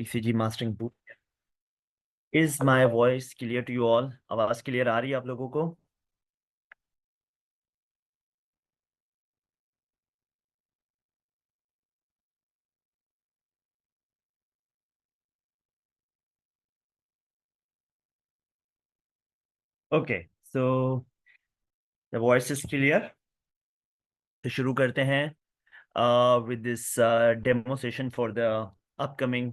ECG mastering book. Is my voice clear to you all? आवाज clear आ रही है आप लोगों को? Okay, so the voice is clear. तो शुरू करते हैं with this demo session for the upcoming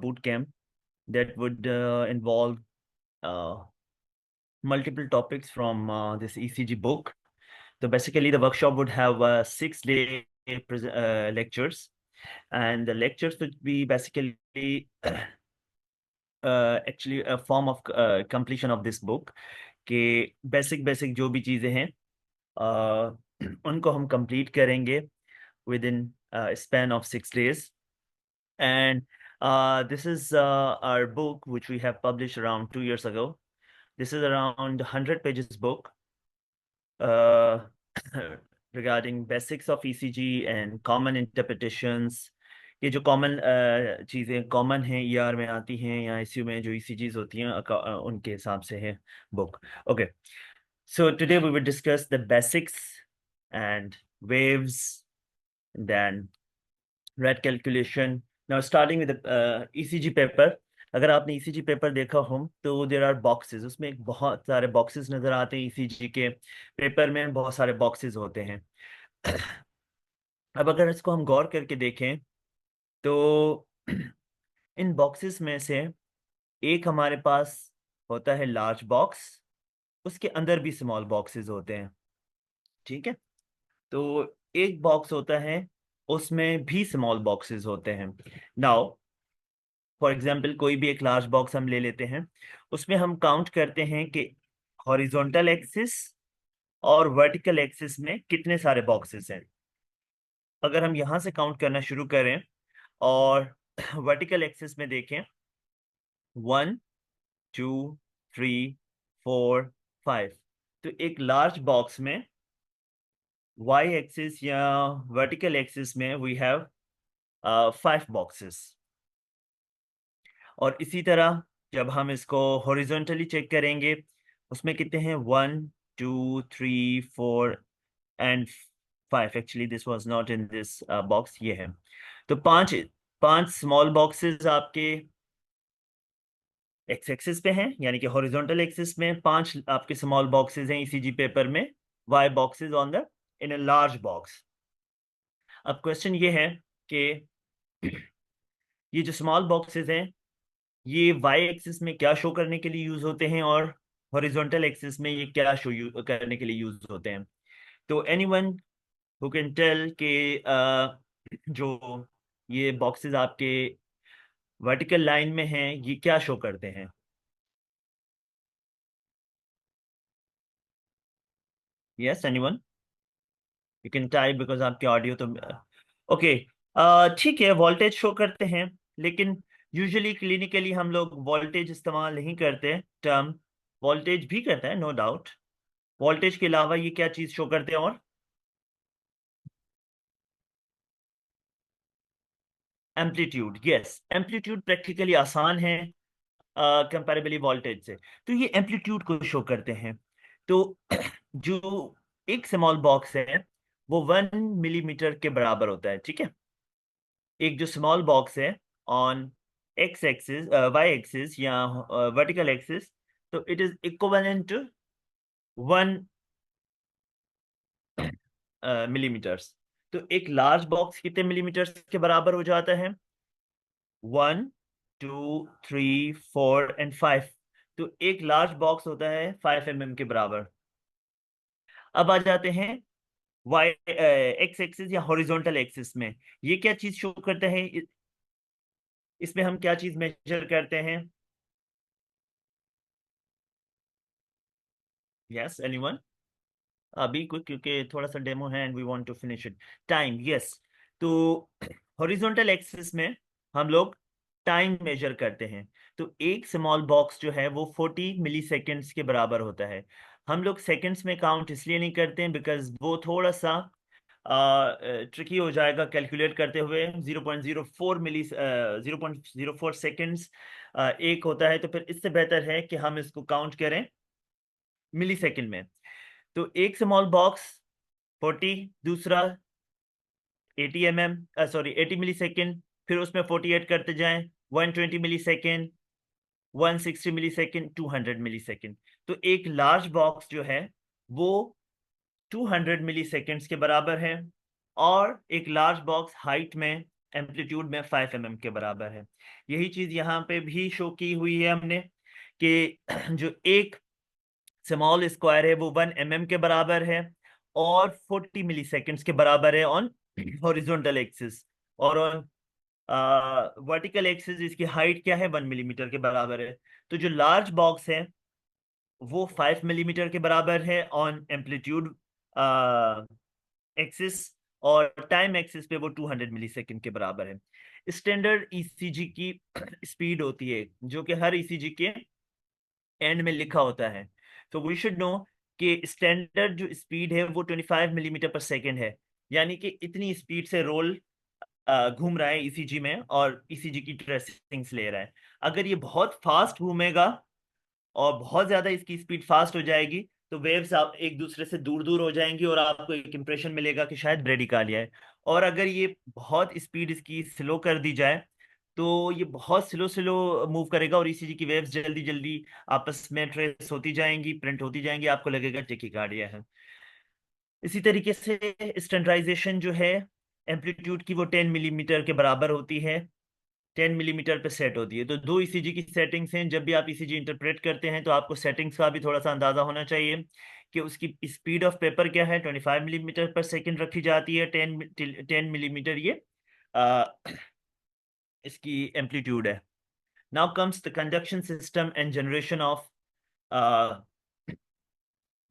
boot camp that would involve uh, multiple topics from this ECG book. So basically, the workshop would have 6 day lectures, and the lectures would be basically actually a form of completion of this book. कि basic basic जो भी चीज़ें हैं उनको हम complete करेंगे within span of 6 days. And this is our book, which we have published around 2 years ago. This is around 100 pages book uh, regarding basics of ECG and common interpretations. ये जो common चीज़ें common हैं ER में आती हैं या ICU में जो ईसीजीज होती हैं उनके हिसाब से है book. Okay, so today we will discuss the basics and waves, then red calculation. Now starting with the ECG paper. अगर आपने ECG पेपर देखा हो तो देर आर बॉक्सेस, उसमें एक बहुत सारे बॉक्सेस नजर आते हैं। ECG के पेपर में बहुत सारे बॉक्सेस होते हैं। अब अगर इसको हम गौर करके देखें तो इन बॉक्सेस में से एक हमारे पास होता है लार्ज बॉक्स, उसके अंदर भी स्मॉल बॉक्सेस होते हैं। ठीक है, तो एक बॉक्स होता है उसमें भी स्मॉल बॉक्सेस होते हैं। नाउ फॉर एग्जाम्पल कोई भी एक लार्ज बॉक्स हम ले लेते हैं, उसमें हम काउंट करते हैं कि हॉरिजॉन्टल एक्सिस और वर्टिकल एक्सिस में कितने सारे बॉक्सेस हैं। अगर हम यहां से काउंट करना शुरू करें और वर्टिकल एक्सिस में देखें 1 2 3 4 5, तो एक लार्ज बॉक्स में वाई एक्सिस या वर्टिकल एक्सिस में वी हैव 5 बॉक्सेस। और इसी तरह जब हम इसको हॉरिजॉन्टली चेक करेंगे उसमें कितने हैं 1 2 3 4 and 5। Actually this was not in this box, ये है। तो पांच पांच स्मॉल बॉक्सेस आपके एक्स एक्सिस पे हैं, यानी कि हॉरिजॉन्टल एक्सिस में 5 आपके स्मॉल बॉक्सेस हैं ईसीजी पेपर में, Y boxes on the in a large box. अब क्वेश्चन ये है कि ये जो स्मॉल बॉक्सेस हैं ये वाई एक्सिस में क्या शो करने के लिए यूज होते हैं और हॉरिजॉन्टल एक्सिस में ये क्या शो करने के लिए यूज होते हैं। तो एनीवन हु कैन टेल के जो ये बॉक्सेस आपके वर्टिकल लाइन में हैं ये क्या शो करते हैं? Yes, anyone you can type because आपके ऑडियो तो ओके। ठीक है, वोल्टेज शो करते हैं, लेकिन यूजुअली क्लिनिकली हम लोग वोल्टेज इस्तेमाल नहीं करते। टर्म वोल्टेज भी करता है, नो डाउट। वोल्टेज के अलावा ये क्या चीज शो करते हैं? और एम्पलीट्यूड, यस, एम्पलीट्यूड प्रैक्टिकली आसान है कंपैरेबली वोल्टेज से। तो ये एम्पलीट्यूड को शो करते हैं। तो जो एक स्मॉल बॉक्स है वो 1 मिलीमीटर के बराबर होता है। ठीक है, एक जो स्मॉल बॉक्स है on X axis, Y axis या वर्टिकल एक्सिस, तो it is equivalent to 1 millimetres. तो एक लार्ज बॉक्स कितने मिलीमीटर्स के बराबर हो जाता है? 1 2 3 4 एंड 5। तो एक लार्ज बॉक्स होता है 5 mm के बराबर। अब आ जाते हैं वाई एक्स एक्सिस या हॉरिजॉन्टल एक्सिस में, ये क्या चीज शो करता है? इसमें हम क्या चीज मेजर करते हैं? Yes, anyone? अभी कुछ, क्योंकि थोड़ा सा डेमो है and we want to finish it. Time, yes. तो हॉरिजॉन्टल एक्सिस में हम लोग टाइम मेजर करते हैं। तो एक स्मॉल बॉक्स जो है वो 40 मिली सेकेंड्स के बराबर होता है। हम लोग सेकेंड्स में काउंट इसलिए नहीं करते हैं बिकॉज वो थोड़ा सा ट्रिकी हो जाएगा कैलकुलेट करते हुए। 0.04 सेकेंड्स एक होता है, तो फिर इससे बेहतर है कि हम इसको काउंट करें मिली सेकेंड में। तो एक स्मॉल बॉक्स 40, दूसरा 80 मिली सेकेंड, फिर उसमें 48 करते जाएं, 120 मिली सेकेंड, 160 मिली सेकेंड, 200 मिली सेकेंड। तो एक लार्ज बॉक्स जो है वो 200 मिली सेकेंड्स के बराबर है, और एक लार्ज बॉक्स हाइट में एम्पलीट्यूड में 5 mm के बराबर है। यही चीज यहाँ पे भी शो की हुई है हमने कि जो एक स्मॉल स्क्वायर है वो 1 mm के बराबर है और 40 मिली सेकेंड्स के बराबर है ऑन हॉरिजॉन्टल एक्सिस, और ऑन वर्टिकल एक्सिस इसकी हाइट क्या है, 1 mm के बराबर है। तो जो लार्ज बॉक्स है वो 5 mm के बराबर है ऑन एम्पलीट्यूड एक्सिस, और टाइम एक्सिस पे वो 200 मिली सेकेंड के बराबर है। स्टैंडर्ड ईसीजी की स्पीड होती है जो कि हर ईसीजी के एंड में लिखा होता है। तो वी शुड नो कि स्टैंडर्ड जो स्पीड है वो 25 mm/सेकेंड है, यानी कि इतनी स्पीड से रोल घूम रहा है ईसीजी में और ईसीजी की ट्रेसिंग्स ले रहा है। अगर ये बहुत फास्ट घूमेगा और बहुत ज्यादा इसकी स्पीड फास्ट हो जाएगी तो वेव्स आप एक दूसरे से दूर दूर हो जाएंगी और आपको एक इंप्रेशन मिलेगा कि शायद ब्रेडिकालिया है। और अगर ये बहुत स्पीड इसकी स्लो कर दी जाए तो ये बहुत स्लो स्लो मूव करेगा और ईसीजी की वेव्स जल्दी जल्दी आपस में ट्रेस होती जाएंगी, प्रिंट होती जाएंगी, आपको लगेगा टेकिकार्डिया है। इसी तरीके से स्टैंडर्डाइजेशन जो है एम्पलीट्यूड की वो 10 mm के बराबर होती है, 10 mm पे सेट होती है। तो दो ईसीजी की सेटिंग्स हैं। जब भी आप ईसीजी इंटरप्रेट करते हैं तो आपको सेटिंग्स का भी थोड़ा सा अंदाजा होना चाहिए कि उसकी स्पीड ऑफ पेपर क्या है, 25 mm/सेकेंड रखी जाती है, 10 10 mm ये आ, इसकी एम्पलीट्यूड है। Now comes the conduction system and generation of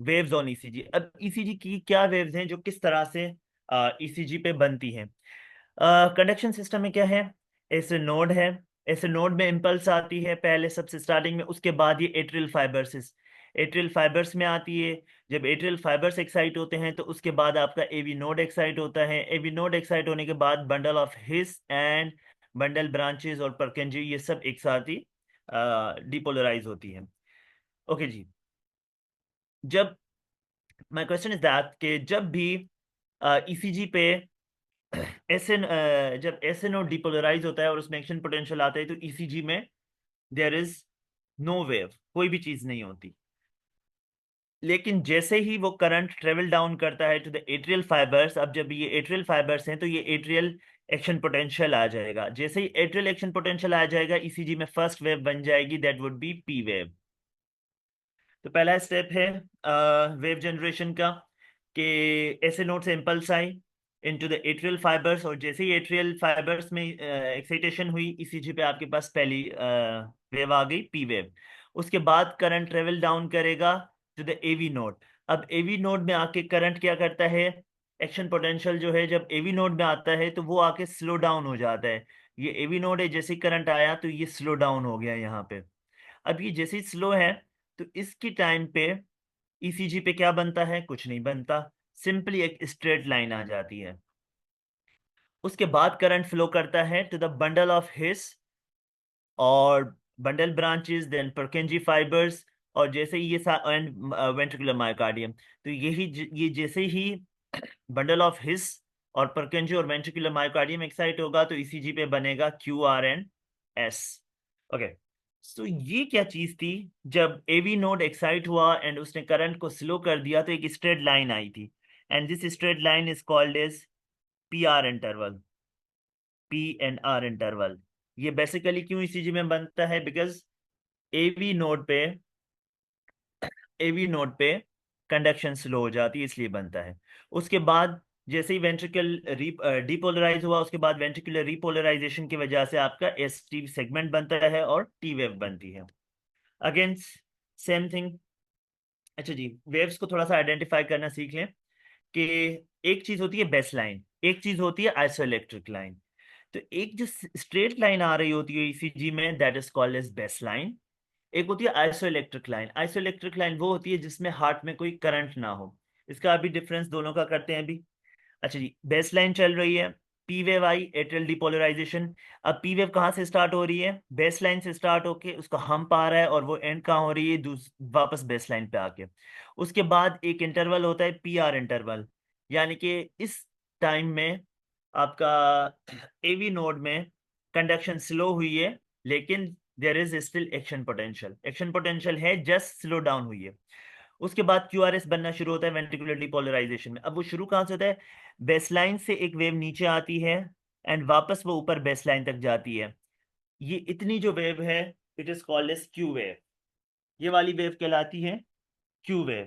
waves on ECG. अब ईसीजी की क्या वेव्स हैं जो किस तरह से ईसीजी पे बनती हैं। कंडक्शन सिस्टम में क्या है, ऐसे नोड है, ऐसे नोड में इम्पल्स आती है पहले सबसे स्टार्टिंग में, उसके बाद ये एट्रियल फाइबर्स, एट्रियल फाइबर्स में आती है। जब एट्रियल फाइबर्स एक्साइट होते हैं तो उसके बाद आपका एवी नोड एक्साइट होता है। एवी नोड एक्साइट होने के बाद bundle of his and bundle branches और परकेंजी ये सब एक साथ ही डिपोलराइज होती है। ओके जी। जब माय क्वेश्चन इज दैट कि जब भी ईसीजी पे एसएन जब एसएनओ डिपोलराइज होता है और उसमें एक्शन पोटेंशियल आता है तो ईसीजी में देयर इज नो वेव, कोई भी चीज नहीं होती। लेकिन जैसे ही वो करंट ट्रेवल डाउन करता है टू द एट्रियल फाइबर्स, अब जब ये एट्रियल फाइबर्स हैं तो ये एट्रियल एक्शन पोटेंशियल आ जाएगा। जैसे ही एट्रियल एक्शन पोटेंशियल आ जाएगा ईसीजी में फर्स्ट वेव बन जाएगी, that would be P wave. तो पहला स्टेप है वेव जनरेशन का कि ऐसे नोड से impulse I into the atrial fibres, और जैसे ही एट्रियल फाइबर्स में एक्साइटेशन हुई ईसीजी पे आपके पास पहली वेव आ गई, पी वेव। उसके बाद करंट ट्रेवल डाउन करेगा टू द एवी नोड। अब एवी नोड में आके करंट क्या करता है, एक्शन पोटेंशियल जो है जब एवी नोड में आता है तो वो आके स्लो डाउन हो जाता है। ये एवी नोड है, जैसे ही करंट आया तो ये स्लो डाउन हो गया यहाँ पे। अब ये जैसे ही स्लो है तो इसकी टाइम पे ईसीजी पे क्या बनता है, कुछ नहीं बनता, सिंपली एक स्ट्रेट लाइन आ जाती है। उसके बाद करंट फ्लो करता है to the bundle of His और bundle branches, then Purkinje fibres, और जैसे ही ये एंड वेंट्रिकुलर मायोकार्डियम। तो ये जैसे ही बंडल ऑफ हिस और परकेंजी और वेंट्रिकुलर मायोकार्डियम एक्साइट होगा तो ईसीजी पे बनेगा Q R and S. Okay, तो ये क्या चीज थी, जब एवी नोड एक्साइट हुआ एंड उसने करंट को स्लो कर दिया तो एक स्ट्रेट लाइन आई थी, and this straight line is called as P R interval, P and R interval. ये बेसिकली क्यों ईसीजी में बनता है, बिकॉज एवी नोड पे एवी नोड पे कंडक्शन स्लो हो जाती है, इसलिए बनता है। उसके बाद जैसे ही वेंट्रिकल डिपोलराइज हुआ उसके बाद वेंट्रिकुलर रिपोलराइजेशन की वजह से आपका एस टी सेगमेंट बनता है और टी वेव बनती है। Again same thing. अच्छा जी, वेव्स को थोड़ा सा आइडेंटिफाई करना सीख लें कि एक चीज होती है बेस लाइन, एक चीज होती है आइसोइलेक्ट्रिक लाइन। तो एक जो स्ट्रेट लाइन आ रही होती है ईसीजी में that is called as base line. एक होती है आइसोइलेक्ट्रिक लाइन। आइसोइलेक्ट्रिक लाइन वो होती है जिसमें हार्ट में कोई करंट ना हो। इसका अभी डिफरेंस दोनों का करते हैं अभी। अच्छा जी, बेस लाइन चल रही है, पी वेव आई, एट्रियल डिपोलराइजेशन। अब पी वेव कहाँ से स्टार्ट हो रही है? बेस लाइन से स्टार्ट होके उसका हम्प आ रहा है, और वो एंड कहाँ हो रही है? वापस बेस लाइन पे आके। उसके बाद एक इंटरवल होता है, पी आर इंटरवल, यानी कि इस टाइम में आपका एवी नोड में कंडक्शन स्लो हुई है, लेकिन there is still action potential, action potential है, जस्ट स्लो डाउन हुई है। उसके बाद क्यूआरएस बनना शुरू होता है वेंट्रिकुलर डिपोलराइजेशन में। अब वो शुरू कहाँ से होता है? बेसलाइन से एक वेव नीचे आती है, एंड वापस वो ऊपर बेसलाइन तक जाती है। ये इतनी जो वेव है, it is called as Q wave. ये वाली वेव कहलाती है Q wave.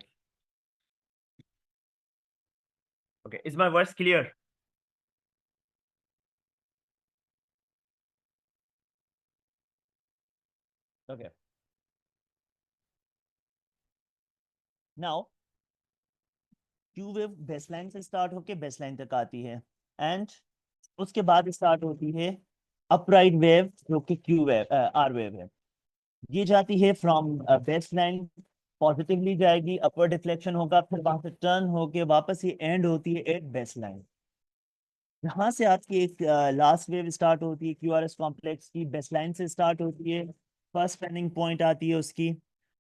Okay, is my words clear? Okay, now Q wave baseline से स्टार्ट होके बेसलाइन तक आती है, एंड उसके बाद स्टार्ट होती है अपराइट वेव, जो कि क्यू वेव, आर वेव है। ये जाती है फ्रॉम बेस लाइन, पॉजिटिवली जाएगी, अपवर्ड डिफ्लेक्शन होगा, फिर वहां से टर्न होके वापस ये एंड होती है एट बेस लाइन। यहाँ से आपकी एक लास्ट वेव स्टार्ट होती है क्यूआरएस कॉम्प्लेक्स की, बेस लाइन से स्टार्ट होती है, फर्स्ट टर्निंग पॉइंट आती है उसकी।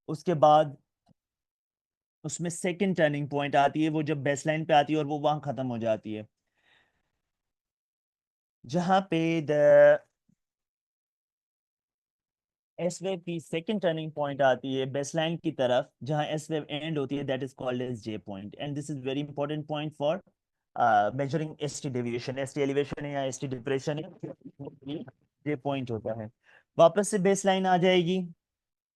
उसके बाद उसमें सेकंड टर्निंग पॉइंट आती है, वो जब बेस लाइन पे आती है और वो वहां खत्म हो जाती है, जहाँ पे द एस वेव की सेकंड टर्निंग पॉइंट आती है बेसलाइन की तरफ, जहां एस वेव एंड होती है, that is called as J point, and this is very important point for measuring S T deviation, S T elevation है या एस टी डिप्रेशन है, जे पॉइंट होता है। वापस से बेसलाइन आ जाएगी।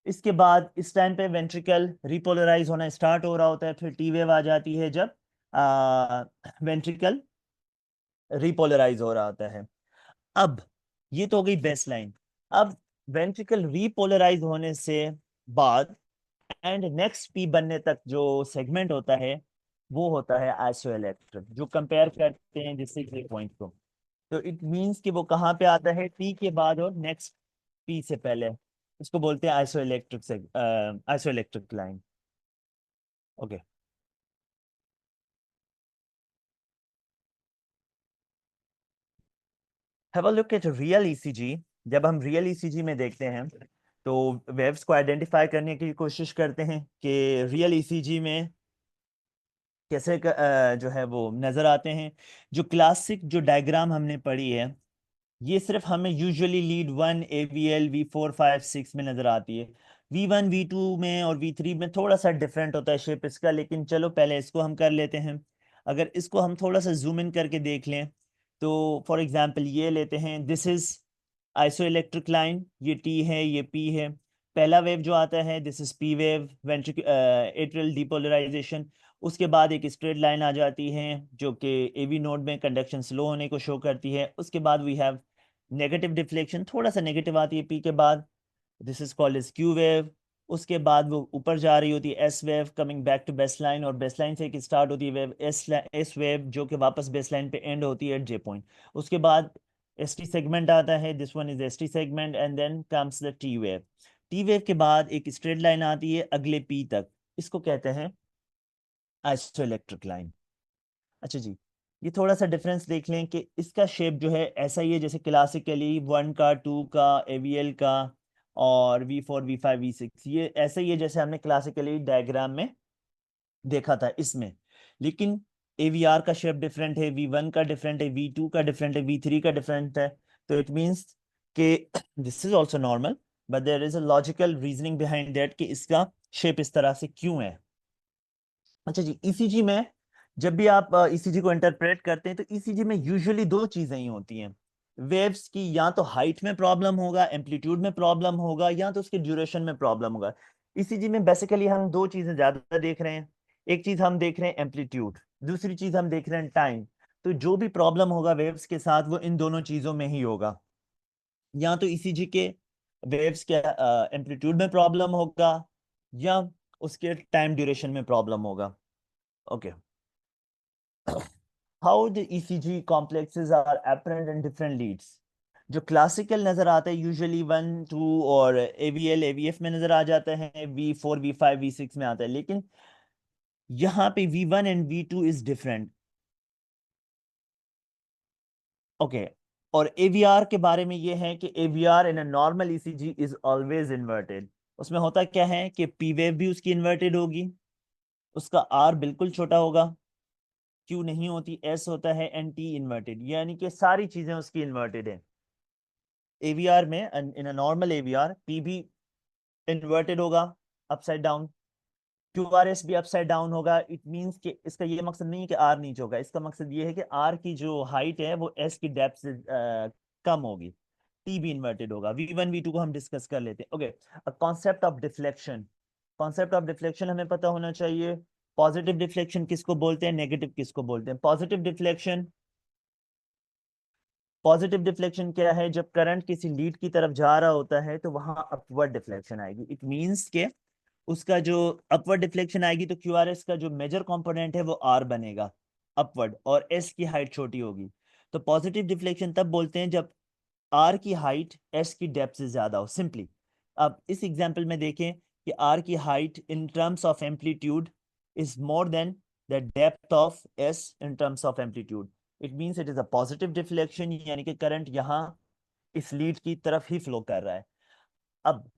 इसके बाद इस टाइम पे वेंट्रिकल रिपोलराइज होना स्टार्ट हो रहा होता है, फिर टी वेव आ जाती है जब वेंट्रिकल रिपोलराइज हो रहा होता है। अब ये तो हो गई बेसलाइन। अब वेंट्रिकल रीपोलराइज होने से बाद एंड नेक्स्ट पी बनने तक जो सेगमेंट होता है, वो होता है आइसोइलेक्ट्रिक, जो कंपेयर करते हैं जिससे ये पॉइंट को। तो इट मींस कि वो कहाँ पे आता है? टी के बाद और नेक्स्ट पी से पहले। इसको बोलते हैं आइसोइलेक्ट्रिक से isoelectric line. Okay, have a look eight real ECG. जब हम रियल ईसीजी में देखते हैं, तो वेव्स को आइडेंटिफाई करने की कोशिश करते हैं कि रियल ईसीजी में कैसे जो है वो नजर आते हैं। जो क्लासिक जो डायग्राम हमने पढ़ी है, ये सिर्फ हमें usually lead one, AVL, V4, 5, 6 में नजर आती है। V1, V2 में और V3 में थोड़ा सा डिफरेंट होता है शेप इसका, लेकिन चलो पहले इसको हम कर लेते हैं। अगर इसको हम थोड़ा सा जूम इन करके देख लें, तो फॉर एग्जांपल ये लेते हैं, दिस इज आइसोइलेक्ट्रिक लाइन, ये टी है, ये पी है। पहला वेव जो आता है, this is P wave, ventric atrial depolarization. उसके बाद एक स्ट्रेट लाइन आ जाती है, जो कि एवी नोड में कंडक्शन स्लो होने को शो करती है। उसके बाद वी हैव नेगेटिव डिफ्लेक्शन, थोड़ा सा नेगेटिव आती है पी के बाद, this is called as Q wave. उसके बाद वो ऊपर जा रही होती है S wave, coming back to base line, और बेस लाइन से एक स्टार्ट होती है वेव एस वेव, जो कि वापस बेस लाइन पे एंड होती है एट जे पॉइंट। उसके बाद एस टी सेगमेंट आता है, this one is S T segment, and then comes the T wave. T wave के बाद एक स्ट्रेट लाइन आती है अगले पी तक, इसको कहते हैं आइसोइलेक्ट्रिक लाइन। अच्छा जी, ये थोड़ा सा डिफरेंस देख लें कि इसका शेप जो है ऐसा ही है जैसे क्लासिकली वन का, टू का, एवीएल का, और V4, V5, V6, ये ऐसा ही है जैसे हमने क्लासिकली डायग्राम में देखा था इसमें। लेकिन एवीआर का शेप डिफरेंट है, V1 का डिफरेंट है, V2 का डिफरेंट है, V3 का डिफरेंट है। तो इट मीन्स कि this is also normal, but there is a logical reasoning behind that कि इसका शेप इस तरह से क्यों है। अच्छा जी, ईसीजी में जब भी आप ईसीजी को इंटरप्रेट करते हैं, तो ईसीजी में यूजुअली दो चीजें ही होती हैं। वेव्स की या तो हाइट में प्रॉब्लम होगा, एम्पलीट्यूड में प्रॉब्लम होगा, या तो उसके ड्यूरेशन में प्रॉब्लम होगा। ईसीजी में बेसिकली हम दो चीजें ज्यादा देख रहे हैं। एक चीज हम देख रहे हैं एम्पलीट्यूड, दूसरी चीज हम देख रहे हैं टाइम। तो जो भी प्रॉब्लम होगा वेव्स के साथ, वो इन दोनों चीजों में ही होगा। या तो ईसीजी के वेव्स के एम्पलीट्यूड में प्रॉब्लम होगा, या उसके टाइम ड्यूरेशन में प्रॉब्लम होगा। Okay, how the ECG complexes are apparent in different leads। जो क्लासिकल नजर आता है यूजुअली 1, 2 और AVL, AVF में नजर आ जाता है, V4, V5, V6 में आता है, लेकिन यहाँ पे V1 and V2 is different. Okay और एवीआर के बारे में ये है कि AVR in a normal ECG is always inverted. उसमें होता क्या है कि पी वेव भी उसकी इन्वर्टेड होगी, उसका आर बिल्कुल छोटा होगा, क्यू नहीं होती, एस होता है, एन टी इन्वर्टेड, यानी कि सारी चीजें उसकी इन्वर्टेड है। एवीआर में इन अ नॉर्मल एवीआर पी भी इन्वर्टेड होगा upside down, Q R S भी अपसाइड डाउन होगा। इट मींस कि इसका ये मकसद नहीं है कि आर नीचे होगा, इसका मकसद ये है कि आर की जो हाइट है वो एस की डेप्थ से कम होगी। टी भी इन्वर्टेड होगा। V1 V2 को हम डिस्कस कर लेते हैं। Okay, concept of deflection. Concept of deflection हमें पता होना चाहिए। पॉजिटिव डिफ्लेक्शन किसको बोलते हैं, नेगेटिव किसको बोलते हैं। पॉजिटिव डिफ्लेक्शन, पॉजिटिव डिफ्लेक्शन क्या है, जब करंट किसी लीड की तरफ जा रहा होता है तो वहां अपवर्ड डिफ्लेक्शन आएगी। इट मींस के उसका जो अपवर्ड डिफ्लेक्शन आएगी तो क्यूआरएस का जो मेजर कंपोनेंट है वो आर बनेगा अपवर्ड, और एस की हाइट छोटी होगी। तो पॉजिटिव डिफ्लेक्शन तब बोलते हैं जब आर की हाइट एस की डेप्थ से ज्यादा हो, सिंपली। अब इस एग्जांपल में देखें कि आर की height in terms of amplitude is more then the depth of S in terms of amplitude. It means it is a positive deflection, यानी कि करंट यहाँ इस लीड की तरफ ही फ्लो कर रहा है। अब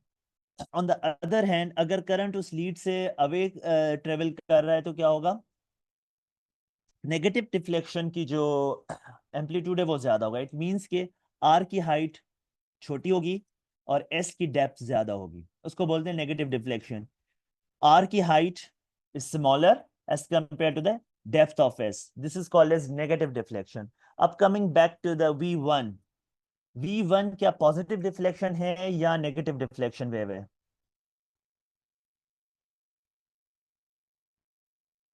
ऑन द अदर हैंड अगर करंट उस लीड से अवे ट्रेवल कर रहा है तो क्या होगा, नेगेटिव डिफ्लेक्शन की जो एम्पलीट्यूड है वो ज्यादा होगा। इट मींस के आर की हाइट छोटी होगी और एस की डेप्थ ज्यादा होगी, उसको बोलते हैं नेगेटिव डिफ्लेक्शन। आर की height is smaller as compare to the depth of S, this is called as negative deflection. अब coming back to the V1, V1 क्या पॉजिटिव डिफ्लेक्शन है या नेगेटिव डिफ्लेक्शन वेव है?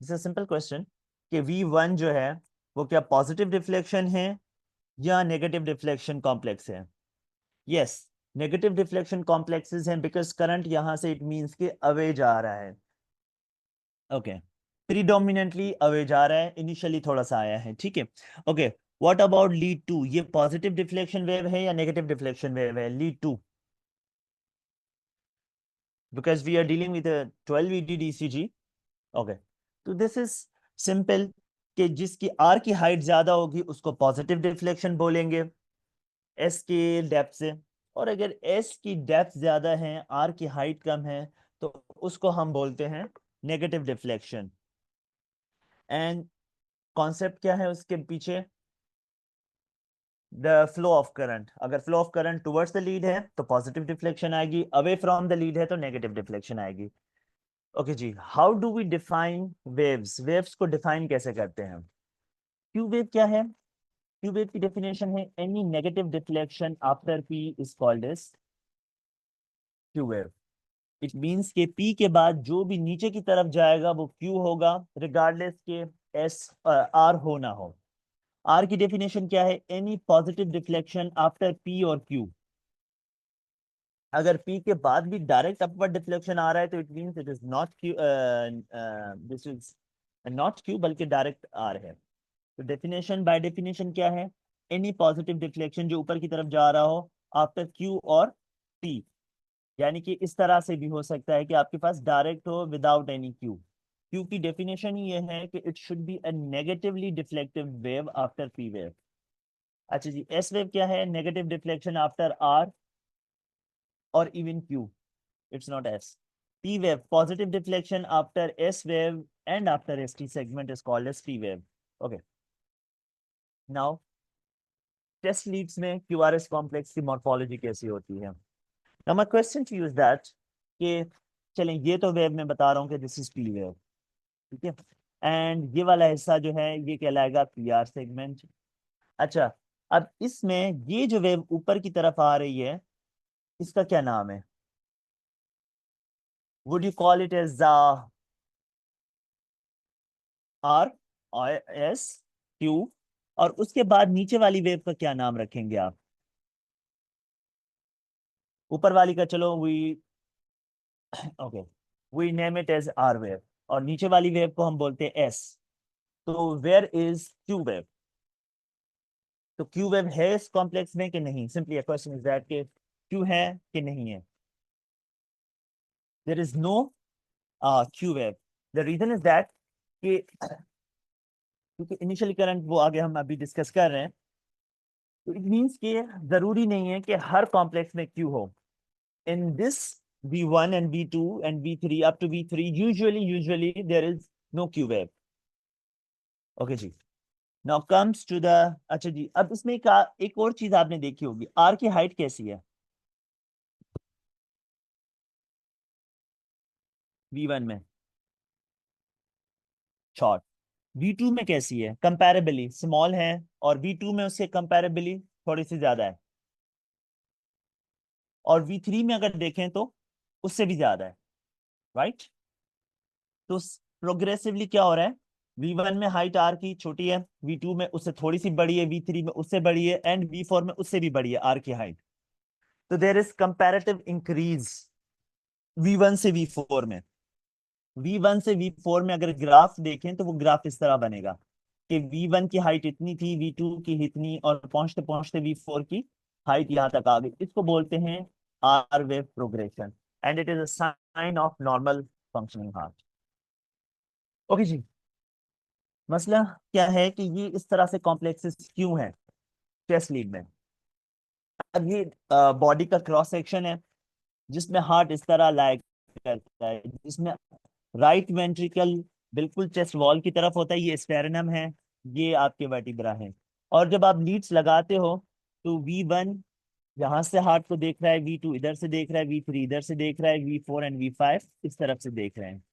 दिस इज सिंपल क्वेश्चन कि V1 जो है वो क्या पॉजिटिव डिफ्लेक्शन है या नेगेटिव डिफ्लेक्शन कॉम्प्लेक्स है? यस, नेगेटिव डिफ्लेक्शन कॉम्प्लेक्सेस हैं बिकॉज करंट यहां से इट मींस के अवे जा रहा है। ओके, प्रीडोमिनेंटली अवे जा रहा है, इनिशियली थोड़ा सा आया है, ठीक है। Okay, what about lead two, ये पॉजिटिव डिफ्लेक्शन वेव है या नेगेटिव डिफ्लेक्शन वेव है lead two? Because we are dealing with 12 ED DCG। Okay, तो दिस इज सिंपल कि जिसकी आर की हाइट ज्यादा होगी उसको पॉजिटिव डिफ्लेक्शन बोलेंगे एस की डेप्थ से, और अगर एस की डेप्थ ज्यादा है आर की हाइट कम है तो उसको हम बोलते हैं नेगेटिव डिफ्लेक्शन। एंड कॉन्सेप्ट क्या है उसके पीछे, द फ्लो ऑफ करंट। अगर flow of current towards the lead है तो पॉजिटिव डिफ्लेक्शन आएगी, अवे फ्रॉम द लीड है तो नेगेटिव डिफ्लेक्शन आएगी। ओके जी, how do we define waves, waves को डिफाइन कैसे करते हैं? क्यू वेव क्या है? क्यू वेव की डेफिनेशन है any negative deflection after P is called as Q wave. It means के पी के बाद जो भी नीचे की तरफ जाएगा वो क्यू होगा, रिगार्डलेस के एस आर हो ना हो। आर की डेफिनेशन क्या है, any positive deflection after P और क्यू। अगर पी के बाद भी डायरेक्ट अपवर्ड डिफ्लेक्शन आ रहा है तो it means it is not Q, this is not Q बल्कि डायरेक्ट आर है। तो डेफिनेशन बाय डेफिनेशन क्या है, एनी पॉजिटिव डिफ्लेक्शन जो ऊपर की तरफ जा रहा हो आफ्टर क्यू और पी, यानी कि इस तरह से भी हो सकता है कि आपके पास डायरेक्ट हो विदाउट एनी क्यू। क्यू की डेफिनेशन ये है कि it should be a negatively deflective wave after P wave. अच्छा जी, एस वेव क्या है, नेगेटिव डिफ्लेक्शन आफ्टर आर और even Q, it's not S. P wave, positive deflection after S wave and after ST segment is called as P wave. Okay. Now, test leads में QRS complex की morphology कैसी होती है? Now my question to you is that कि चलें ये तो wave में बता रहा हूँ कि दिस इज P wave, ठीक है, एंड ये वाला हिस्सा जो है ये कहलाएगा PR सेगमेंट। अच्छा, अब इसमें ये जो वेव ऊपर की तरफ आ रही है इसका क्या नाम है? Would you call it as R, S, Q, और उसके बाद नीचे वाली वेव का क्या नाम रखेंगे आप? ऊपर वाली का चलो we, okay, we name it as R wave, और नीचे वाली वेव को हम बोलते हैं एस। तो वेयर इज क्यू वेव? तो क्यू वेव है इस कॉम्प्लेक्स में कि नहीं? सिंपली क्वेश्चन इज दैट कि क्यू है कि नहीं है? There is no Q wave. The reason is that कि क्योंकि इनिशियल करंट वो आगे हम अभी डिस्कस कर रहे हैं तो इट मीन्स कि जरूरी नहीं है कि हर कॉम्प्लेक्स में क्यू हो। In this V1 and V2 and V3 up to V3 usually there is no Q wave। Okay जी। नाउ कम्स टू द, अच्छा जी, अब इसमें एक और चीज आपने देखी होगी, आर की हाइट कैसी है V1 में, शॉर्ट। V2 में कैसी है, कंपैरेबली स्मॉल है, और V2 में उससे कंपैरेबली थोड़ी सी ज्यादा है, और V3 में अगर देखें तो उससे भी ज्यादा है, राइट। तो प्रोग्रेसिवली क्या हो रहा है, V1 में हाइट आर की छोटी है, V2 में उससे थोड़ी सी बड़ी है, V3 में उससे बड़ी है, एंड V4 में उससे भी बड़ी है आर की हाइट। तो there is comparative increase V1 से V4 में। V1 से V4 में अगर ग्राफ देखें तो वो ग्राफ इस तरह बनेगा कि V1 की हाइट इतनी थी, V2 की इतनी, और पहुंचते पहुंचते V4 की हाइट यहां तक आ गई। इसको बोलते हैं R wave progression, and it is a sign of normal functioning heart. Okay जी। मसला क्या है कि ये इस तरह से कॉम्प्लेक्सेस क्यों है चेस्ट लीड में। अब ये बॉडी का क्रॉस सेक्शन है जिसमें हार्ट इस तरह लाइक करता है, जिसमें राइट वेंट्रिकल बिल्कुल चेस्ट वॉल की तरफ होता है, ये स्टेरनम है, ये आपके वर्टिब्रा है। और जब आप लीड्स लगाते हो तो V1 यहाँ से हार्ट को देख रहा है, V2 इधर से देख रहा है, V3 इधर से देख रहा है, V4 एंड V5 इस तरफ से देख रहे हैं।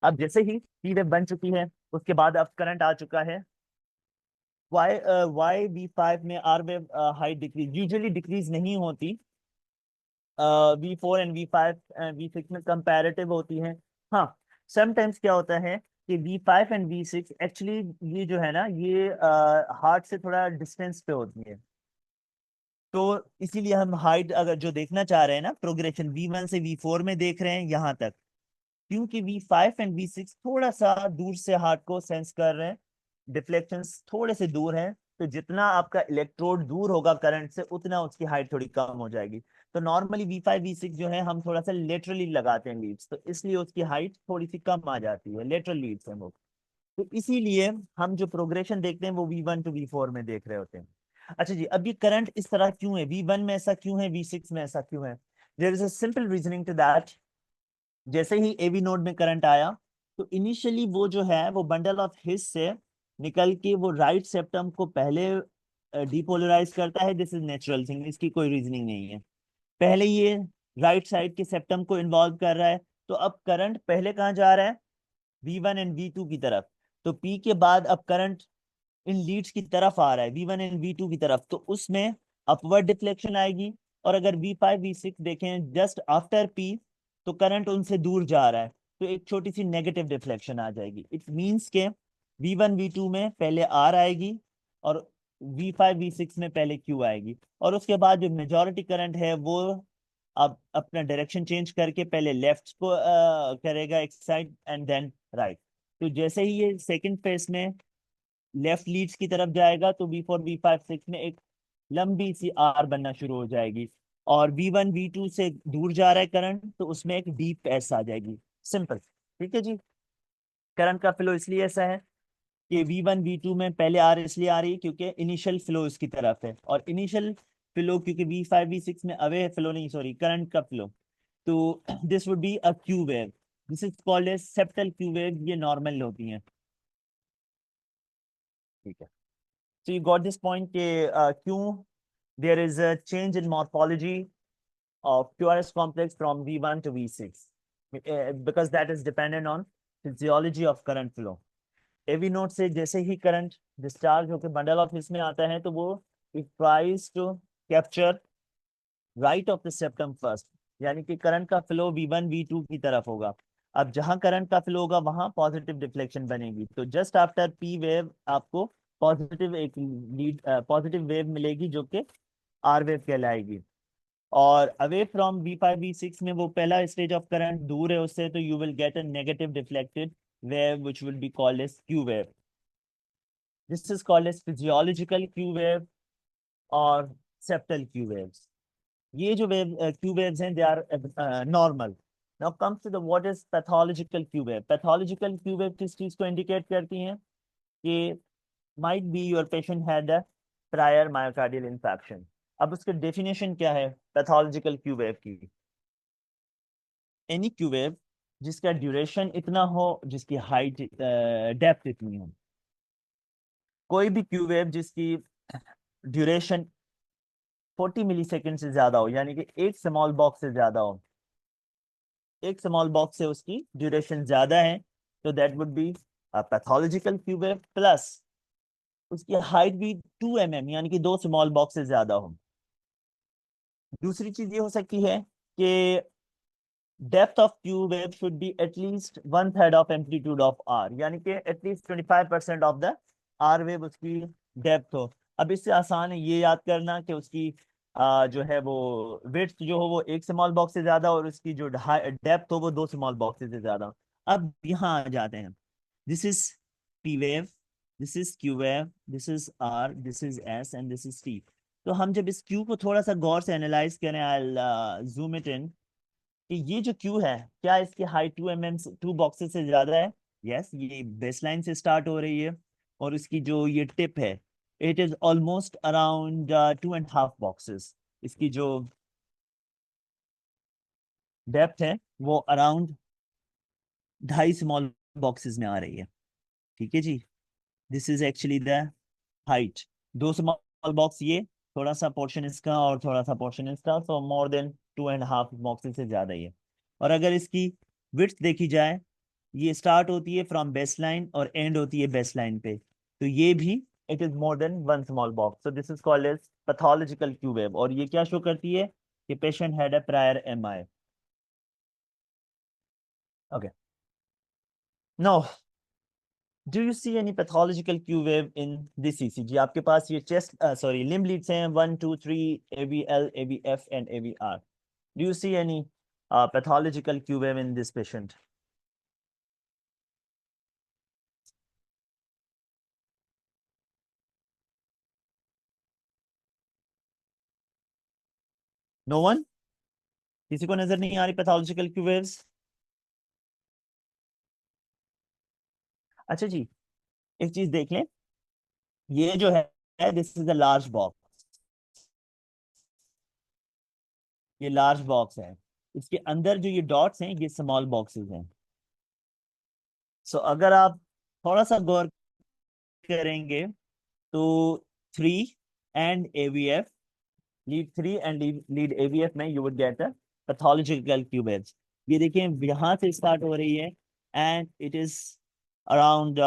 अब जैसे ही P वेव बन चुकी है उसके बाद अब करंट आ चुका है, वाई V5 में R wave height decrease usually decrease नहीं होती, V4 एंड V5 V6 में कंपैरेटिव होती है। हाँ, समटाइम्स क्या होता है कि V5 एंड V6 एक्चुअली ये जो है ना, ये हार्ट से थोड़ा डिस्टेंस पे होती है। तो इसीलिए हम हाइट अगर जो देखना चाह रहे हैं ना, प्रोग्रेशन V1 से V4 में देख रहे हैं यहाँ तक, क्योंकि V5 एंड V6 थोड़ा सा दूर से हार्ट को सेंस कर रहे हैं, डिफ्लेक्शंस थोड़े से दूर हैं। तो जितना आपका इलेक्ट्रोड दूर होगा करंट से, उतना उसकी हाइट थोड़ी कम हो जाएगी। तो नॉर्मली V5 V6 जो है हम थोड़ा सा लेटरली लगाते हैं लीड्स, तो इसलिए उसकी हाइट थोड़ी सी कम आ जाती है, लेटरल लीड्स हैं वो। तो इसीलिए हम जो प्रोग्रेशन देखते हैं वो V1 टू V4 में देख रहे होते हैं। अच्छा जी, अब ये करंट इस तरह क्यों है, V1 में ऐसा क्यों है, V6 में ऐसा क्यों है? There is a simple reasoning to that. जैसे ही एवी नोड में करंट आया तो इनिशियली वो जो है वो बंडल ऑफ हिस से निकल के वो राइट सेप्टम को पहले डिपोलराइज करता है। दिस इज नेचुरल थिंग, इसकी कोई रीजनिंग नहीं है। पहले ये राइट साइड के सेप्टम को इन्वॉल्व कर रहा है, तो अब करंट पहले कहाँ जा रहा है, V1 एंड V2 की तरफ। तो P के बाद अब करंट इन लीड्स की तरफ आ रहा है, V1 एंड V2 की तरफ, तो उसमें अपवर्ड डिफ्लेक्शन आएगी। और अगर V5 V6 देखें जस्ट आफ्टर P, तो करंट उनसे दूर जा रहा है, तो एक छोटी सी नेगेटिव डिफ्लेक्शन आ जाएगी। इट मींस के V1 V2 में पहले R आएगी, और V5 V6 में पहले Q आएगी, और उसके बाद जो मेजॉरिटी करंट है वो अब अपना डायरेक्शन चेंज करके पहले लेफ्ट को करेगा एक साइड एंड देन राइट। तो जैसे ही ये सेकंड फेज में लेफ्ट लीड्स की तरफ जाएगा तो V4 V5 6 में एक लंबी सी आर बनना शुरू हो जाएगी, और V1 V2 से दूर जा रहा है करंट, तो उसमें एक डीप एस आ जाएगी। सिंपल, ठीक है जी। करंट का फ्लो इसलिए ऐसा है कि V1 V2 में पहले आर इसलिए आ रही है क्योंकि इनिशियल फ्लो इसकी तरफ है, और इनिशियल फ्लो क्योंकि V5 V6 में अवे फ्लो नहीं, सॉरी, करंट का फ्लो। तो this would be a Q wave, this is called as septal Q wave, ये नॉर्मल होती हैं, ठीक है। So you got this point कि क्यों there is a change in morphology of QRS complex from V1 to V6, because that is dependent on physiology of current flow। AV node से जैसे ही करंट डिस्चार्ज होकर bundle of His में आता है तो वो it tries to capture right of the septum first, यानी कि करंट का फ्लो V1 V2 की तरफ होगा। अब जहां करंट का फ्लो होगा वहां पॉजिटिव डिफ्लेक्शन बनेगी, तो जस्ट आफ्टर P वेव आपको पॉजिटिव एक लीड पॉजिटिव वेव मिलेगी जो कि आर वेव कहलाएगी। और अवे फ्रॉम V5 V6 में वो पहला स्टेज ऑफ करंट दूर है उससे, तो you will get a negative deflected wave which will be called as Q wave. This is called as physiological Q wave और सेप्टल क्यू वेव्स। ये जो वेव क्यू वेव्स हैं they are normal. Now comes to the what is pathological Q wave. Pathological Q wave किस चीज को indicate करती हैं कि might be your patient had a prior myocardial infection. अब उसके डेफिनेशन क्या है पैथोलॉजिकल क्यू वेव की? एनी क्यू वेव जिसका ड्यूरेशन इतना हो, जिसकी हाइट डेप्थ इतनी हो। कोई भी क्यू वेव जिसकी ड्यूरेशन 40 मिली सेकेंड से ज्यादा हो, यानी कि एक स्मॉल बॉक्स से ज्यादा हो, एक स्मॉल बॉक्स से उसकी ड्यूरेशन ज्यादा है, तो that would be pathological Q wave, plus उसकी हाइट भी 2 mm यानी कि दो स्मॉल बॉक्स से ज्यादा हो। दूसरी चीज ये हो सकती है कि depth of Q wave should be at least 1/3 of amplitude of R, यानी कि at least 25% of the R wave उसकी डेप्थ हो। अब इससे आसान है ये याद करना कि उसकी जो है वो विड्थ जो हो वो एक स्मॉल बॉक्स से ज्यादा, और उसकी जो डेप्थ हो वो दो स्मॉल बॉक्स से ज्यादा हो। अब यहाँ आ जाते हैं, this is P wave, this is Q wave, this is R, this is S and this is T. तो हम जब इस क्यू को थोड़ा सा गौर से एनालाइज करें, आई जूम इट इन, कि ये जो क्यू है, क्या इसकी हाइट 2 mm से 2 बॉक्सेस से ज्यादा है? यस, ये बेसलाइन से स्टार्ट हो रही है, और इसकी जो ये टिप है, it is almost around 2.5 boxes. इसकी जो डेप्थ है वो अराउंड 2.5 स्मॉल बॉक्सेस में आ रही है। ठीक है जी, this is actually the height. दो स्मॉल बॉक्स ये, थोड़ा सा पोर्शन इसका और थोड़ा सा पोर्शन इसका, सो मोर देन 2.5 बॉक्सेस से ज्यादा ही है। और अगर इसकी विड्थ देखी जाए, ये स्टार्ट होती है फ्रॉम बेस लाइन और एंड होती है बेस लाइन पे, तो ये भी it is more than one small box, so this is called as pathological Q wave. और ये क्या शो करती है कि patient had a prior MI. Okay, now do you see any pathological Q wave in this ECG? आपके पास ये chest sorry limb Leeds हैं 1 2 3 AVL AVF and AVR। Do you see any pathological Q wave in this patient? No one? किसी को नजर नहीं आ रही pathological Q waves? अच्छा जी, एक चीज देख लें, ये जो है this is a large box, ये लार्ज बॉक्स है, इसके अंदर जो ये डॉट्स हैं ये स्मॉल बॉक्सेस हैं। सो अगर आप थोड़ा सा गौर करेंगे तो 3 and AVF, lead 3 and lead AVF में you would get a pathological Q waves. ये देखिए यहाँ से स्टार्ट हो रही है, and it is around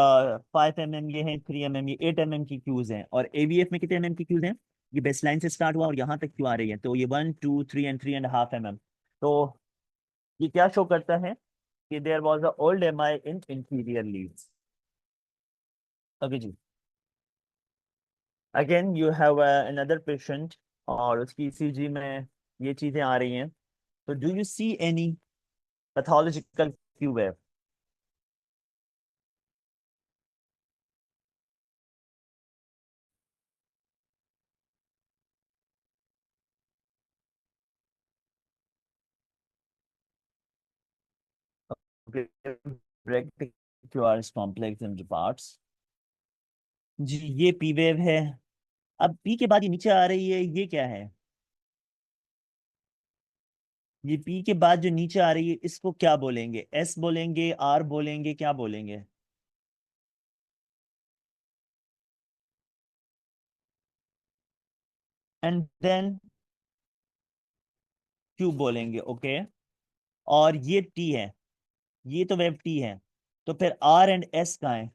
5 mm, ये है 3 mm, ये 8 mm की क्यूज हैं। और AVF में कितने mm की क्यूज हैं? ये बेस लाइन से स्टार्ट हुआ और यहाँ तक क्यों आ रही है, तो ये 1 2 3 एंड 3.5 mm। तो ये क्या शो करता है कि there was a old MI in interior leads. Okay जी, again you have another patient, और उसकी ECG में ये चीजें आ रही हैं। तो do you see any pathological Q wave? break the QRS complex into parts। जी, ये पी वेव है। अब पी के बाद ये नीचे आ रही है, ये क्या है? ये पी के बाद जो नीचे आ रही है इसको क्या बोलेंगे? एस बोलेंगे, आर बोलेंगे, क्या बोलेंगे? एंड देन क्यू बोलेंगे, ओके। और ये टी है, ये तो वेव टी है, तो फिर आर एंड एस कहाँ है?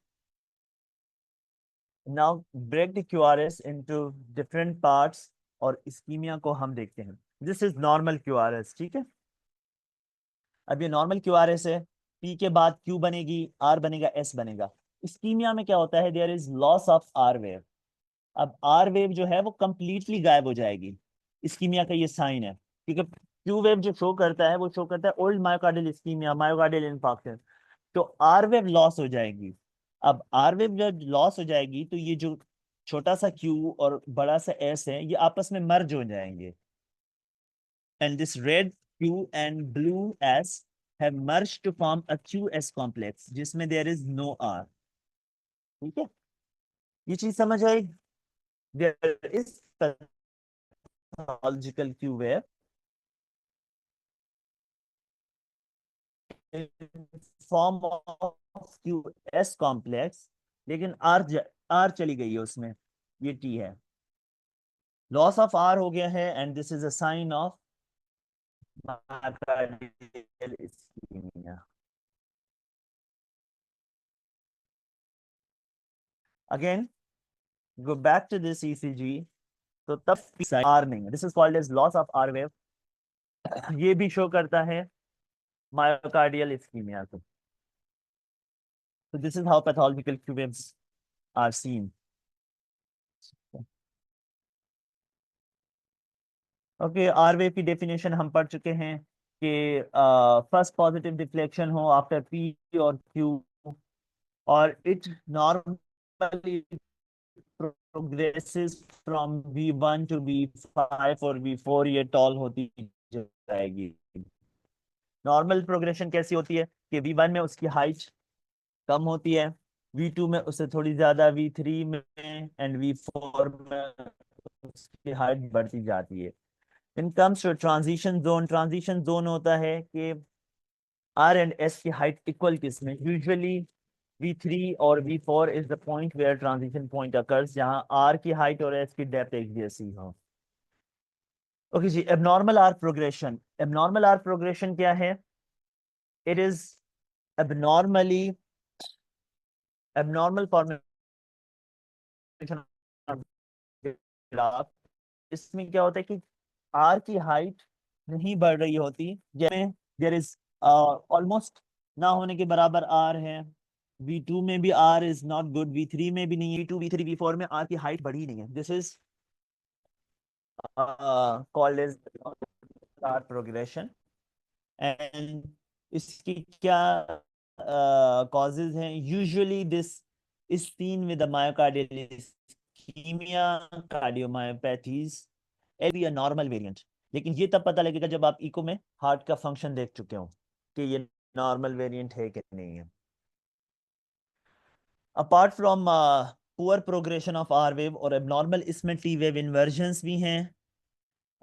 Now break the QRS into different parts, और इस्कीमिया को हम देखते हैं। दिस इज नॉर्मल क्यूआरएस, ठीक है। अब ये नॉर्मल क्यूआरएस है, पी के बाद क्यू बनेगी, आर बनेगा, एस बनेगा। इस्कीमिया में क्या होता है, there is loss of R wave. अब आर वेव जो है वो कंप्लीटली गायब हो जाएगी, इस्कीमिया का ये साइन है। क्योंकि क्यू वेव जो शो करता है वो शो करता है old myocardial ischaemia, myocardial infarction. तो आर वेव लॉस हो जाएगी। अब आर वेव जब लॉस हो जाएगी तो ये जो छोटा सा क्यू और बड़ा सा एस है ये आपस में मर्ज हो जाएंगे, and this red Q and blue S have merge to form a Q S complex जिसमें देयर इज नो आर। ठीक है, ये चीज समझ आई? there is pathological Q wave in form of QS complex, लेकिन R चली गई है उसमें, ये T है, लॉस ऑफ R हो गया है, and this is a sign of myocardial ischemia. Again, go back to this ECG. तो तब R नहीं है, this is called as loss of R wave. ये भी शो करता है myocardial ischemia को. So this is how pathological Q waves are seen. Okay, R wave की डेफिनेशन हम पढ़ चुके हैं कि फर्स्ट पॉजिटिव डिफ्लेक्शन हो आफ्टर पी और क्यू, और it normally progresses from V1 to V5 और V4, ये टॉल होती जाएगी. नॉर्मल प्रोग्रेशन कैसी होती है कि V1 में उसकी हाइट कम होती है, V2 में उससे थोड़ी ज्यादा, V3 में एंड V4 में उसकी हाइट बढ़ती जाती है. In comes to transition zone, transition zone होता है कि R एंड S की हाइट इक्वल किसमें, यूजुअली V3 और V4 is the point where transition point occurs, जहां R की हाइट और S की डेप्थ एक जैसी हो. ओके जी, abnormal R progression. Abnormal R progression क्या है? It is abnormally abnormal formation graph. इसमें क्या होता है कि आर की हाइट नहीं बढ़ रही होती, जैसे देयर इज ऑलमोस्ट ना होने के बराबर आर है. V2 में भी R is not good, V3 में भी नहीं है, V2 V3 V4 में R की हाइट बढ़ी नहीं है. This is called as R progression. And इसकी क्या कॉजेज हैं? Usually this is seen with myocardial ischemia, cardiomyopathies, A B a normal variant. लेकिन ये तब पता लगेगा जब आप इको में हार्ट का फंक्शन देख चुके हो कि ये नॉर्मल वेरिएंट है कि नहीं है. Apart from poor progression of R wave और एबनॉर्मल, इसमें टी वेव इन्वर्जन्स भी हैं,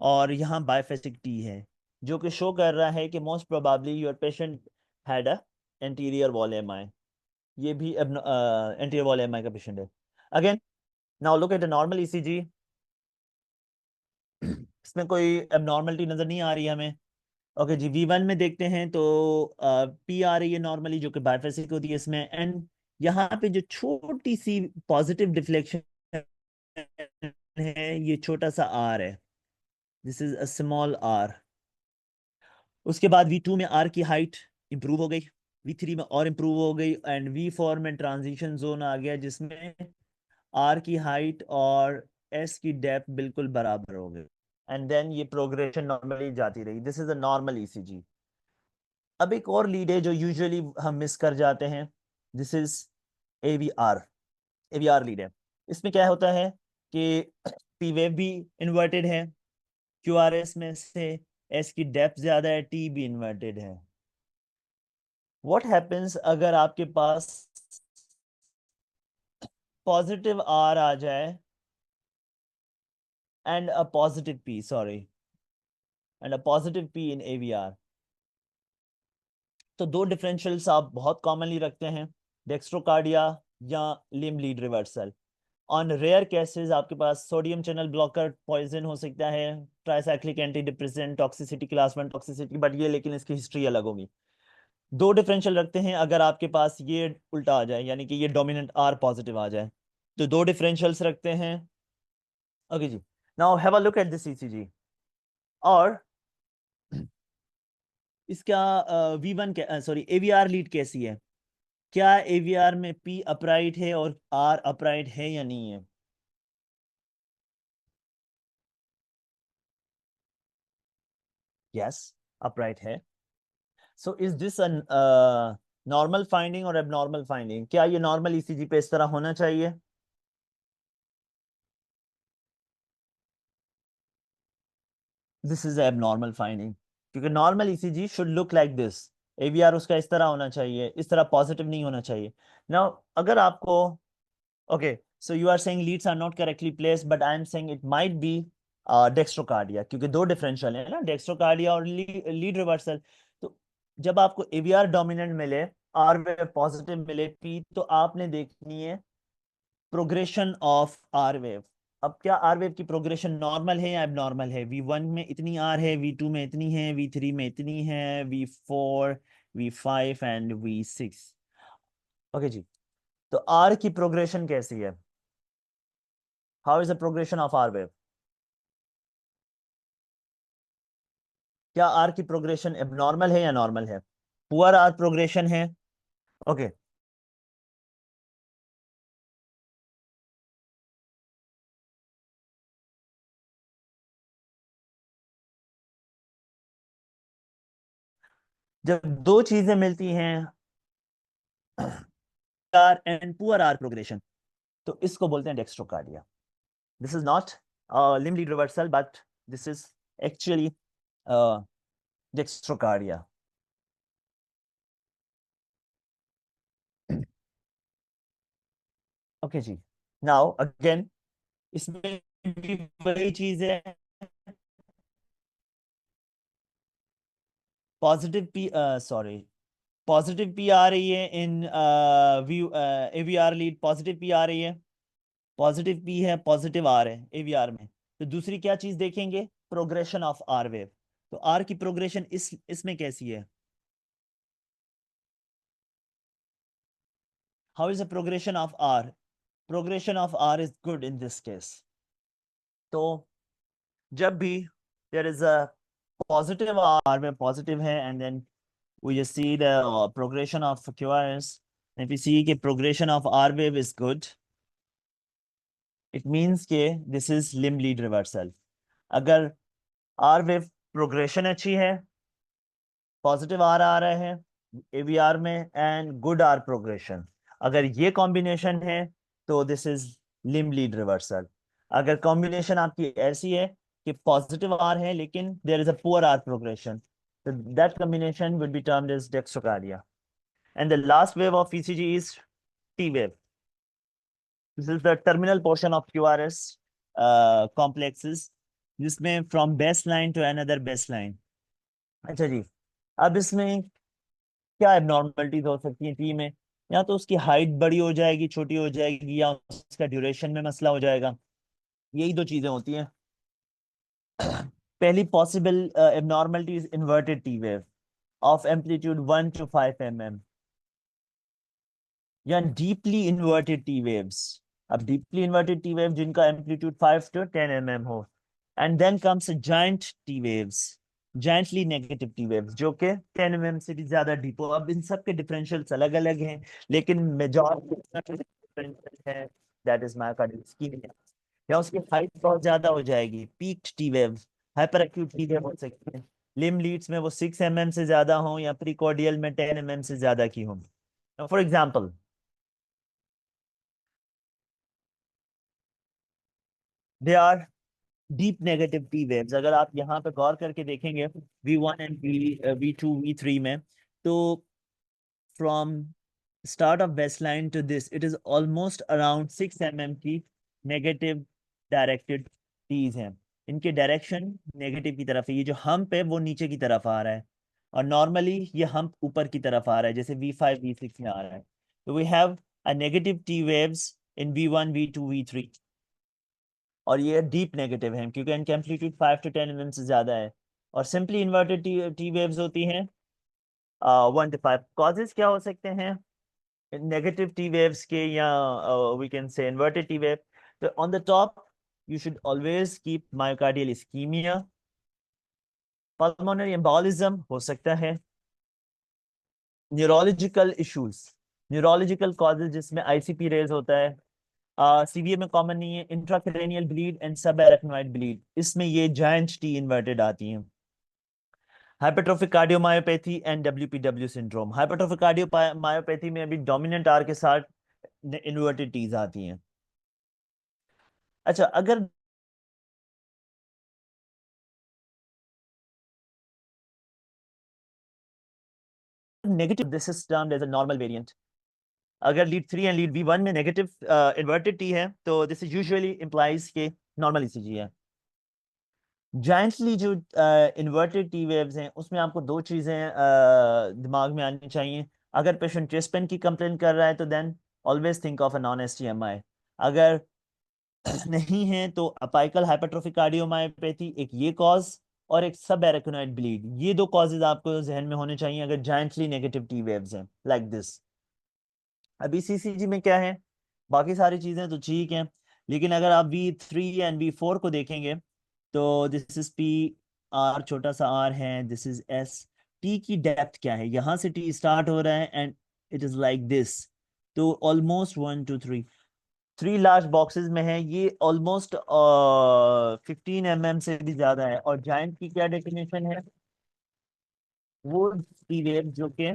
और यहाँ बायफेसिक टी है, जो कि शो कर रहा है कि most probably your patient had a anterior wall MI. ये भी एंटीरियर वॉल एमआई का पेशेंट है. Again, now look at the normal ECG. इसमें कोई एबनॉर्मलिटी नजर नहीं आ रही है हमें. ओके जी, V1 में देखते हैं तो पी आ रही है नॉर्मली, जो कि बायफेसिक होती है इसमें. एंड यहाँ पे जो छोटी सी पॉजिटिव डिफ्लेक्शन है, ये छोटा सा आर है, this is a small R. उसके बाद V2 में आर की हाइट इंप्रूव हो गई, V3 में और इंप्रूव हो गई, एंड V4 में ट्रांजिशन जोन आ गया, जिसमें आर की हाइट और एस की डेप्थ बिल्कुल बराबर हो गई. एंड देन ये प्रोग्रेशन नॉर्मली जाती रही. This is a normal ECG. अब एक और लीड है जो यूजुअली हम मिस कर जाते हैं, this is AVR. AVR lead है. इसमें क्या होता है कि पी वेव भी इन्वर्टेड है, क्यूआरएस में से एस की डेप्थ ज्यादा है, टी भी इन्वर्टेड है. व्हाट हैपेंस अगर आपके पास पॉजिटिव आर आ जाए and a positive P, sorry, and a positive P in AVR? तो दो डिफरेंशियल्स आप बहुत कॉमनली रखते हैं, डेक्स्ट्रोकार्डिया या limb lead reversal. On rare cases आपके पास सोडियम चैनल ब्लॉकर पॉइजन हो सकता है, tricyclic anti depressant, toxicity class 1 toxicity, but ये लेकिन इसकी हिस्ट्री अलग होगी. दो डिफरेंशियल रखते हैं अगर आपके पास ये उल्टा आ जाए, यानी कि ये डोमिनेंट आर पॉजिटिव आ जाए, तो दो डिफरेंशियल्स रखते हैं. ओके जी, now have a look at this ECG. और इसका V1 सॉरी एवीआर लीड कैसी है? क्या एवीआर में P अपराइट है और R अपराइट है या नहीं है? यस, अपराइट है. So is this normal finding और एबनॉर्मल फाइंडिंग? क्या ये नॉर्मल ईसीजी पे इस तरह होना चाहिए? दिस इज एबनॉर्मल फाइंडिंग, क्योंकि normal ECG should look like this. AVR उसका इस तरह होना चाहिए, इस तरह पॉजिटिव नहीं होना चाहिए. नाउ अगर आपको, okay, So you are saying leads are not correctly placed, but I am saying it might be dextrocardia, क्योंकि दो डिफरेंशियल है ना, डेक्स्ट्रोकार्डिया और लीड रिवर्सल। तो जब आपको एवीआर डोमिनेंट मिले, आर वेव पॉजिटिव मिले पी, तो आपने देखनी है प्रोग्रेशन ऑफ आर वेव। अब क्या आर वेव की प्रोग्रेशन नॉर्मल है या एबनॉर्मल है? V1 में इतनी आर है, V2 में इतनी है, V3 में इतनी है, V4, V5 and V6। Okay जी, तो आर की प्रोग्रेशन कैसी है? How is the progression of R wave? क्या आर की प्रोग्रेशन एबनॉर्मल है या नॉर्मल है? पुअर आर प्रोग्रेशन है। ओके, जब दो चीजें मिलती हैं, R and poor R progression, तो इसको बोलते हैं dextrocardia. This is not limb lead reversal, but this is actually dextrocardia. Okay जी, नाउ अगेन इसमें भी वही चीज है, positive P, sorry, positive P आ रही है in view, AVR lead positive P आ रही है, पॉजिटिव पी है, पॉजिटिव आर है एवीआर में। तो दूसरी क्या चीज देखेंगे? Progression of R wave. तो आर की प्रोग्रेशन इसमें कैसी है? How is the progression of R? Progression of R is good in this case. तो जब भी there is a positive R wave, positive है, and then we just see the progression of QRS. If we see कि progression of R wave is good, it means कि this is limb lead reversal. अगर R wave progression अच्छी है, positive are आ रहे हैं AVR में, and good are progression, अगर ये कॉम्बिनेशन है तो this is limb lead reversal. अगर कॉम्बिनेशन आपकी ऐसी है कि पॉजिटिव आर है लेकिन there is a poor R progression, तो that combination would be termed as dextrocardia. And the last wave of ECG इज T wave. This is the terminal portion of QRS complexes, जिसमें from baseline to another baseline। अच्छा जी, अब इसमें क्या abnormalities हो सकती है टी में? या तो उसकी हाइट बड़ी हो जाएगी, छोटी हो जाएगी, या उसका ड्यूरेशन में मसला हो जाएगा। यही दो चीजें होती हैं। पहली possible abnormality is inverted T wave of amplitude 1 to 5 mm, या डीपली इन्वर्टेड टी वेव्स। अब डीपली इन्वर्टेड टी वेव जिनका एम्पलीट्यूड 5 to 10 mm हो, and then comes giant T waves, giantly negative T waves जो कि 10 mm से भी ज्यादा deep हो। अब इन सब के डिफरेंशियल्स अलग अलग हैं, लेकिन मेजॉरिटी डिफरेंशियल है, दैट इज मायोकार्डियल इस्कीमिया। या उसकी हाइट बहुत ज्यादा हो जाएगी, peaked T wave, hyper acute T wave हो सकती है। लिम्ब लीड्स में वो 6 mm से ज्यादा हो, या प्रीकॉर्डियल में 10 mm से ज्यादा की हो। For example, they are deep negative T waves. अगर आप यहाँ पे गौर करके देखेंगे V1 एंड V2 V3 में, तो from start of baseline to this it is almost around 6 mm की नेगेटिव डायरेक्टेड टीज हैं। इनके डायरेक्शन नेगेटिव की तरफ है। ये जो हम्प है वो नीचे की तरफ आ रहा है, और नॉर्मली ये हम्प ऊपर की तरफ आ रहा है, जैसे V5 V6 में आ रहा है। तो we have a negative T waves in V1 V2 V3, और ये डीप नेगेटिव है क्योंकि इनका एम्पलीट्यूड 5 to 10 mm से ज्यादा है। और सिंपली इन्वर्टेड टी वेव्स होती हैं 1 to 5। कॉजेज क्या हो सकते हैं नेगेटिव टी वेव्स के, या we can say inverted T wave? तो on the top you should always keep myocardial ischemia, pulmonary embolism हो सकता है, न्यूरोलॉजिकल इश्यूज, न्यूरोलॉजिकल कॉजेज जिसमें ICP रेज होता है। सीवीए में कॉमन नहीं है, intracranial bleed and subarachnoid bleed, इसमें ये जायंट टी इन्वर्टेड आती हैं। Hypertrophic cardiomyopathy and WPW syndrome, hypertrophic cardiomyopathy में अभी डोमिनेंट आर के साथ इन्वर्टेड टीज आती हैं। अच्छा, अगर negative, this is termed as a normal variant. अगर लीड 3 एंड लीड V1 में नेगेटिव इन्वर्टेड टी है तो दिस इज यूजुअली इम्प्लाइज के नॉर्मल ईसीजी है। जायंटली जो इन्वर्टेड टी वेव्स हैं उसमें आपको दो चीज़ें दिमाग में आनी चाहिए। अगर पेशेंट चेस्ट पेन की कंप्लेन कर रहा है तो then always think of a non STEMI. अगर नहीं है तो अपाइकल हाइपरट्रोफिक कार्डियोमायोपैथी, एक ये कॉज और एक सब एरेक्नोइड ब्लीड, ये दो कॉजेज आपको जहन में होने चाहिए अगर जायंटली नेगेटिव टी वेव्स हैं लाइक दिस। अभी सीसीजी में क्या है, बाकी सारी चीजें तो ठीक हैं, लेकिन अगर आप V3 एंड V4 को देखेंगे तो दिस इज पी, आर छोटा सा आर है, दिस इज एस। टी की डेप्थ क्या है, यहां से टी स्टार्ट हो रहा है and it is like this. तो ऑलमोस्ट 1 2 3 लार्ज बॉक्सेस में है, ये ऑलमोस्ट 15 mm से भी ज्यादा है। और जाइंट की क्या डेफिनेशन है, वो टी वेव जो कि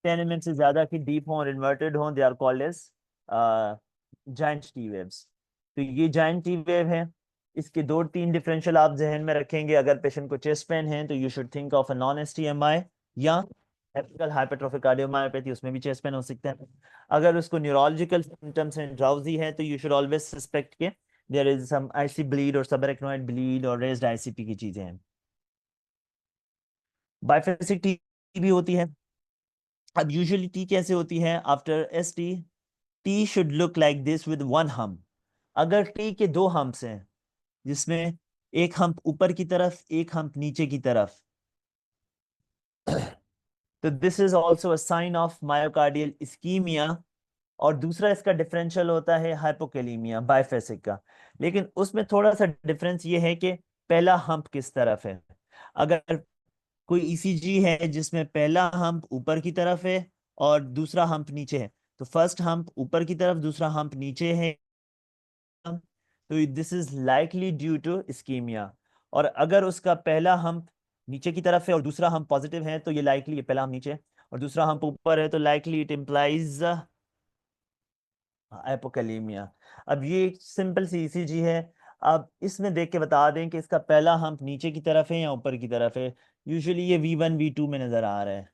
10 mm से ज्यादा की डीप हों और इन्वर्टेड हों, they are called as giant T waves. तो ये जाइंट टी वेव है। इसके दो तीन डिफरेंशियल आप जहन में रखेंगे। अगर पेशेंट को चेस्ट पेन है तो you should think of a non STEMI या एपिकल हाइपरट्रोफिक कार्डियोमायोपैथी, उसमें भी चेस्ट पेन हो सकता है। अगर उसको न्यूरोलॉजिकल सिम्टम्स एंड ड्राउजी है तो यू शुड ऑलवेज सस्पेक्ट के there is some IC bleed और सबरेक्नोइड ब्लीड और रेज्ड आईसीपी की चीजें हैं। बाइफेसिक टी भी होती है। अब यूजुअली टी कैसे होती है after S T, T should look like this with one hump. अगर टी के दो हम्प्स हैं जिसमें एक हम्प ऊपर की तरफ एक हम्प नीचे की तरफ, तो this is also a sign of myocardial ischaemia. और दूसरा इसका डिफरेंशियल होता है हाइपोकेलीमिया बाइफेसिक का। लेकिन उसमें थोड़ा सा डिफरेंस ये है कि पहला हम्प किस तरफ है। अगर कोई ईसीजी है जिसमें पहला हम्प ऊपर की तरफ है और दूसरा हम्प नीचे है, तो फर्स्ट हम्प ऊपर की तरफ दूसरा हम्प नीचे है, तो this is likely due to ischaemia. और अगर उसका पहला हम्प नीचे की तरफ है और दूसरा हम्प पॉजिटिव है तो ये लाइकली, पहला हम्प नीचे और दूसरा हम्प ऊपर है तो लाइकली इट इम्प्लाइज हाइपोकैलीमिया। अब ये एक सिंपल सी ईसीजी है। अब इसमें देख के बता दें कि इसका पहला हम्प नीचे की तरफ है या ऊपर की तरफ है। यूजुअली ये V1 V2 में नजर आ रहा है।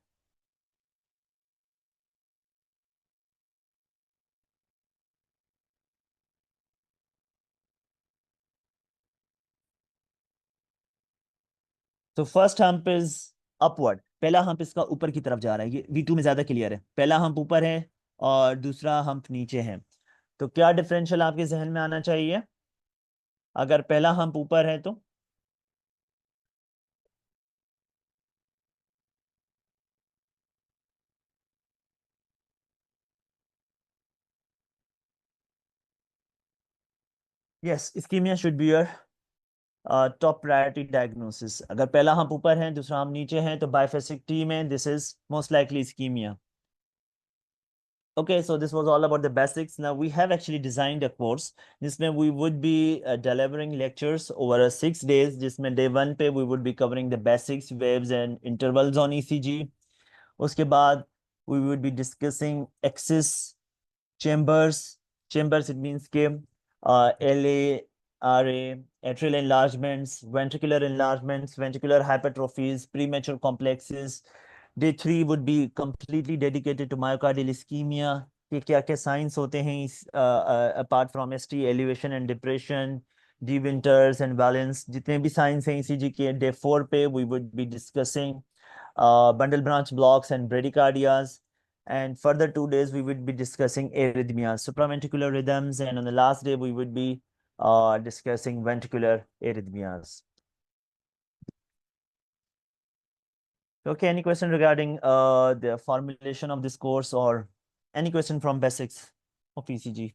तो फर्स्ट हम्प इज अपवर्ड, पहला हम्प इसका ऊपर की तरफ जा रहा है, ये V2 में ज्यादा क्लियर है। पहला हम्प ऊपर है और दूसरा हम्प नीचे है। तो क्या डिफरेंशियल आपके जहन में आना चाहिए अगर पहला हम्प ऊपर है तो? Yes, ischaemia should be your top priority diagnosis. अगर पहला हम्प ऊपर है दूसरा हम्प नीचे है तो बाइफेसिक टी में this is most likely ischemia. Okay, so this was all about the basics. Now we have actually designed a course जिसमें we would be delivering lectures over 6 days, जिसमें day 1 पे we would be covering the basics, waves and intervals on ECG. उसके बाद we would be discussing axis chambers it means के LA, RA, atrial enlargements, ventricular enlargements, ventricular hypertrophies, premature complexes. Day 3 would be completely dedicated to myocardial ischemia, कि क्या क्या science होते हैं इस apart from ST, elevation and depression, de Winter's and Wellens, जितने भी signs हैं ECG के। डे 4 पे we would be discussing bundle branch blocks and bradycardias. And further 2 days, we would be discussing arrhythmias, supraventricular rhythms. And on the last day, we would be discussing ventricular arrhythmias. Okay, any question regarding the formulation of this course or any question from basics of ECG?